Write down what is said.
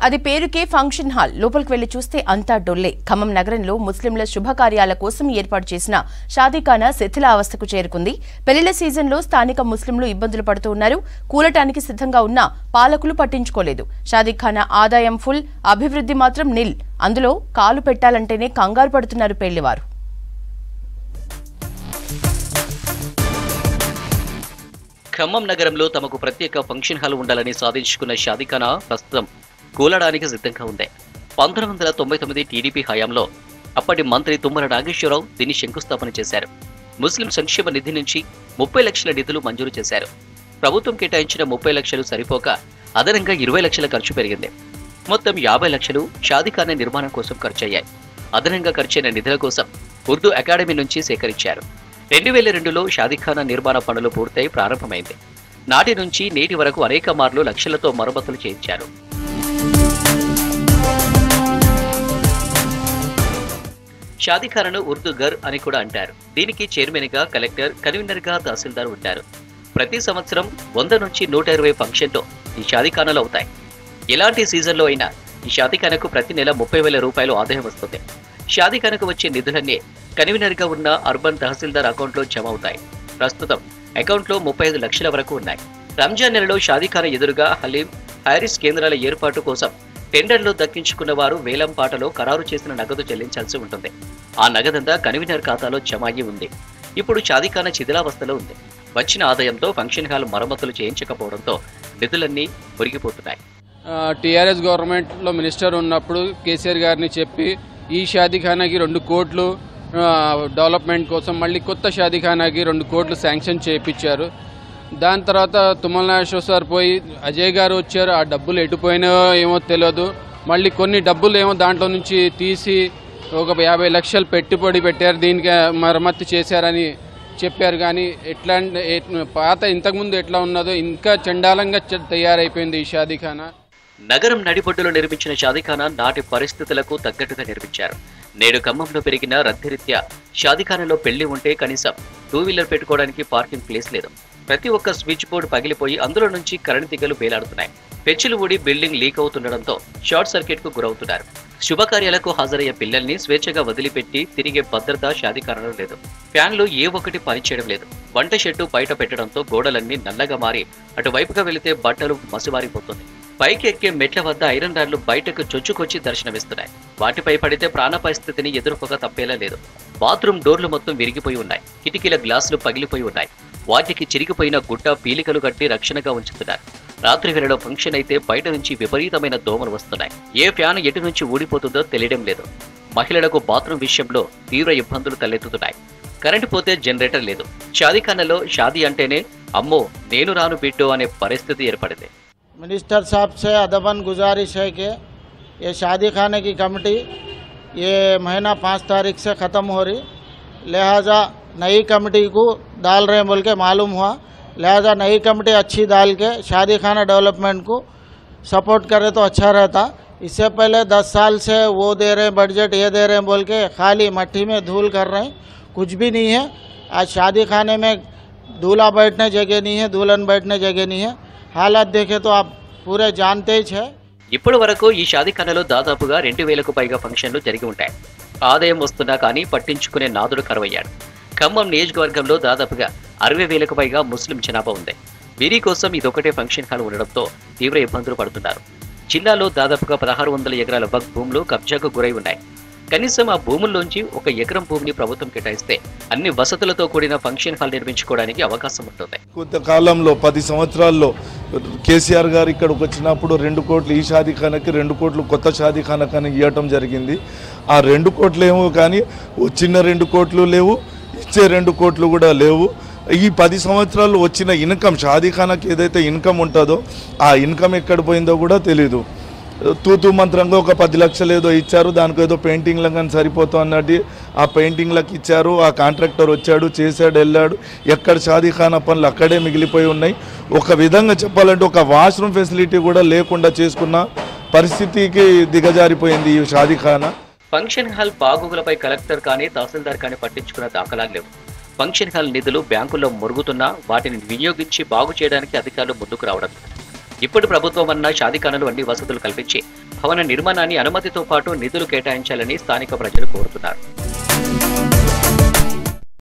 అది పేరుకే function hall. లోపలికి వెళ్లి చూస్తే అంతా డొల్లే. ఖమ్మం నగరంలో ముస్లింల శుభకార్యాల కోసం ఏర్పాటు చేసిన షాదీఖానా శిథిలావస్థకు చేరుకుంది. పెళ్లిళ్ల సీజన్లో స్థానిక ముస్లింలు ఇబ్బందులు పడుతూ ఉన్నారు. కూలటానికి సిద్ధంగా ఉన్న పాలకులు పట్టించుకోలేదు. షాదీఖానా ఆదాయం ఫుల్, అభివృద్ధి మాత్రం నిల్. అందులో కాలు పెట్టాలంటేనే కంగారు పడుతున్నారు పెళ్లివారు. ఖమ్మం నగరంలో తమకు ప్రత్యేక ఫంక్షన్ హాల్ ఉండాలని సాధించుకున్న షాదీఖానా ప్రస్తుతం కూలడానికి సిద్ధంగా ఉంది. 1999 టీడీపీ హయాంలో అప్పటి మంత్రి తుమ్మల నాగేశ్వరరావు దీన్ని శంకుస్థాపన చేశారు. ముస్లిం సంక్షేమ నిధి నుంచి 30 లక్షల నిధులు మంజూరు చేశారు. ప్రభుత్వం కేటాయించిన 30 లక్షలు సరిపోక అదనంగా 20 లక్షల ఖర్చు పెరిగింది. మొత్తం 50 లక్షలు షాదీఖానా నిర్మాణం కోసం ఖర్చయ్యాయి. అదనంగా ఖర్చైన నిధుల కోసం ఉర్దూ అకాడమీ నుంచి సేకరించారు. 2002లో షాదీఖానా నిర్మాణ పనులు పూర్తయి ప్రారంభమైంది. నాటి నుంచి నేటి వరకు అనేక మార్లు లక్షలతో మరమ్మతులు చేయించారు. షాదీఖానాను ఉర్దూ ఘర్ అని కూడా అంటారు. దీనికి చైర్మన్ గా కలెక్టర్, కన్వీనర్ గా తహసీల్దార్ ఉంటారు. ప్రతి సంవత్సరం 100 నుంచి 120 ఫంక్షన్లు ఈ షాదీఖానాలో అవుతాయి. ఎలాంటి సీజన్లో అయినా ఈ షాదీఖానాకు ప్రతి నెల 30,000 రూపాయలు ఆదాయం వస్తుంది. షాదీఖానాకు వచ్చే నిధులన్నీ కన్వీనర్ గా ఉన్న అర్బన్ తహసీల్దార్ అకౌంట్లో జమ అవుతాయి. ప్రస్తుతం అకౌంట్లో 35 లక్షల వరకు ఉన్నాయి. రంజాన్ నెలలో షాదీఖానా ఎదురుగా హలీం, హారిస్ కేంద్రాల ఏర్పాటు కోసం టెండర్లు దక్కించుకున్న వారు వేలం పాటలో ఖరారు చేసిన నగదు చెల్లించాల్సి ఉంటుంది. ఆ నగదంతా కన్వీనర్ ఖాతాలో జమ అయ్యి ఉంది. ఇప్పుడు షాదీఖానా శిథిలావస్థలో ఉంది. వచ్చిన ఆదాయంతో ఫంక్షన్ హాల్ మరమ్మతులు చేయించకపోవడంతో నిధులన్నీ మురిగిపోతున్నాయి. టీఆర్ఎస్ గవర్నమెంట్లో మినిస్టర్ ఉన్నప్పుడు కేసీఆర్ గారిని చెప్పి ఈ షాదీఖానాకి 2 కోట్లు డెవలప్మెంట్ కోసం మళ్ళీ కొత్త షాదీఖానాకి 2 కోట్లు శాంక్షన్ చేయించారు. దాని తర్వాత తుమ్మల నాగేశ్వర సార్ పోయి అజయ్ గారు వచ్చారు. ఆ డబ్బులు ఎటుపోయినాయో ఏమో తెలియదు. మళ్ళీ కొన్ని డబ్బులు ఏమో దాంట్లో నుంచి తీసి ఒక 50 లక్షలు పెట్టుబడి పెట్టారు, దీనికి మరమ్మతు చేశారని చెప్పారు. కానీ ఎట్లా పాత ఇంతకుముందు ఎట్లా ఉన్నదో ఇంకా చండాలంగా తయారైపోయింది ఈ షాదీఖానా. నగరం నడిబొడ్డులో నిర్మించిన షాదీఖానా నాటి పరిస్థితులకు తగ్గట్టుగా నిర్మించారు. నేడు ఖమ్మంలో పెరిగిన రద్దీరీత్యా షాదీఖానాలో పెళ్లి ఉంటే కనీసం 2 వీలర్ పెట్టుకోవడానికి పార్కింగ్ ప్లేస్ లేదు. ప్రతి ఒక్క స్విచ్ బోర్డు పగిలిపోయి అందులో నుంచి కరెంట్ తీగలు వేలాడుతున్నాయి. పెచ్చులు ఊడి బిల్డింగ్ లీక్ అవుతుండడంతో షార్ట్ సర్క్యూట్ కు గురవుతున్నారు. శుభకార్యాలకు హాజరయ్యే పిల్లల్ని స్వేచ్ఛగా వదిలిపెట్టి తిరిగే భద్రత షాదీఖానాలో లేదు. ఫ్యాన్లు ఏ ఒక్కటి పనిచేయడం లేదు. వంట షెడ్డు బయట పెట్టడంతో గోడలన్నీ నల్లగా మారి అటువైపుగా వెళితే బట్టలు మసివారిపోతుంది. పైకి ఎక్కే మెట్ల వద్ద ఐరన్ రాడ్లు బయటకు చొచ్చుకొచ్చి దర్శనమిస్తున్నాయి. వాటిపై పడితే ప్రాణ పరిస్థితిని ఎదుర్కోక తప్పేలా లేదు. బాత్రూమ్ డోర్లు మొత్తం విరిగిపోయి ఉన్నాయి. కిటికీల గ్లాసులు పగిలిపోయి ఉన్నాయి. వాటికి చిరిగిపోయిన గుట్ట పీలికలు కట్టి రక్షణగా ఉంచుతున్నారు. రాత్రి వేళలో ఫంక్షన్ అయితే బయట నుంచి విపరీతమైన దోమలు వస్తున్నాయి. ఏ ఫ్యాన్ ఎటు నుంచి ఊడిపోతుందో తెలియడం లేదు. మహిళలకు బాత్రూమ్ విషయంలో తీవ్ర ఇబ్బందులు తలెత్తుతున్నాయి. కరెంటు పోతే జనరేటర్ లేదు. షాదీఖానాలో షాదీ అంటేనే అమ్మో నేను రాను బిడ్డో అనే పరిస్థితి ఏర్పడింది. मिनिस्टर साहब से अदबन गुजारिश है कि ये शादी खाने की कमेटी ये महीना 5 तारीख से ख़त्म हो रही, लिहाजा नई कमेटी को डाल रहे हैं बोल के मालूम हुआ. लिहाजा नई कमेटी अच्छी डाल के शादी खाना डेवलपमेंट को सपोर्ट करे तो अच्छा रहता. इससे पहले 10 साल से वो दे रहे हैं बजट, ये दे रहे हैं बोल के खाली मट्टी में धूल कर रहे हैं. कुछ भी नहीं है. आज शादी खाने में दूल्हा बैठने जगह नहीं है, दुल्हन बैठने जगह नहीं है. हालात देखे तो आप पूरे जानते ही है. ఇప్పటి వరకు ఈ షాదీఖానాలో దాదాపుగా 2000కు పైగా ఫంక్షన్లు జరిగి ఉంటాయి. ఆదాయం వస్తున్నా కానీ పట్టించుకునే నాదుడు కరువయ్యాడు. ఖమ్మం నియోజకవర్గంలో దాదాపుగా 60,000కు పైగా ముస్లిం జనాభా ఉంది. వీరి కోసం ఇదొకటే ఫంక్షన్ హాల్ ఉండడంతో తీవ్ర ఇబ్బందులు పడుతున్నారు. జిల్లాలో దాదాపుగా 1600 ఎకరాల వక్ భూములు కబ్జాకు గురై ఉన్నాయి. కనీసం ఆ భూముల్లోంచి 1 ఎకరం భూమిని ప్రభుత్వం కేటాయిస్తే అన్ని వసతులతో కూడిన ఫంక్షన్ హాల్ నిర్మించుకోవడానికి అవకాశం ఉంటుంది. కొంతకాలంలో 10 సంవత్సరాల్లో కేసీఆర్ గారు ఇక్కడికి వచ్చినప్పుడు 2 కోట్లు ఈ షాదీఖానాకి, 2 కోట్లు కొత్త షాదీఖానాకి ఇవ్వటం జరిగింది. ఆ 2 కోట్లు ఏమో కానీ వచ్చిన 2 కోట్లు లేవు, ఇచ్చే 2 కోట్లు కూడా లేవు. ఈ 10 సంవత్సరాలు వచ్చిన ఇన్కమ్, షాదీఖానాకి ఏదైతే ఇన్కమ్ ఉంటుందో ఆ ఇన్కమ్ ఎక్కడ పోయిందో కూడా తెలీదు. తూతూ మంత్రంగా ఒక 10 లక్షలు ఏదో ఇచ్చారు, దానికి ఏదో పెయింటింగ్లకు కానీ సరిపోతాం అన్నట్టు ఆ పెయింటింగ్లకు ఇచ్చారు. ఆ కాంట్రాక్టర్ వచ్చాడు, చేశాడు, వెళ్ళాడు. ఎక్కడ షాదీఖానా పనులు అక్కడే మిగిలిపోయి ఉన్నాయి. ఒక విధంగా చెప్పాలంటే ఒక వాష్రూమ్ ఫెసిలిటీ కూడా లేకుండా చేసుకున్న పరిస్థితికి దిగజారిపోయింది ఈ షాదీఖానా. ఫంక్షన్ హాల్ బాగోగులపై కలెక్టర్ కానీ తహసీల్దార్ కానీ పట్టించుకున్న దాఖలాలు లేవు. ఫంక్షన్ హాల్ నిధులు బ్యాంకుల్లో మురుగుతున్నా వాటిని వినియోగించి బాగు చేయడానికి అధికారులు ముందుకు రావడం. ఇప్పుడు ప్రభుత్వం అన్న షాదీఖానాలు అన్ని వసతులు కల్పించి భవన నిర్మాణాన్ని అనుమతితో పాటు నిధులు కేటాయించాలని స్థానిక ప్రజలు కోరుతున్నారు.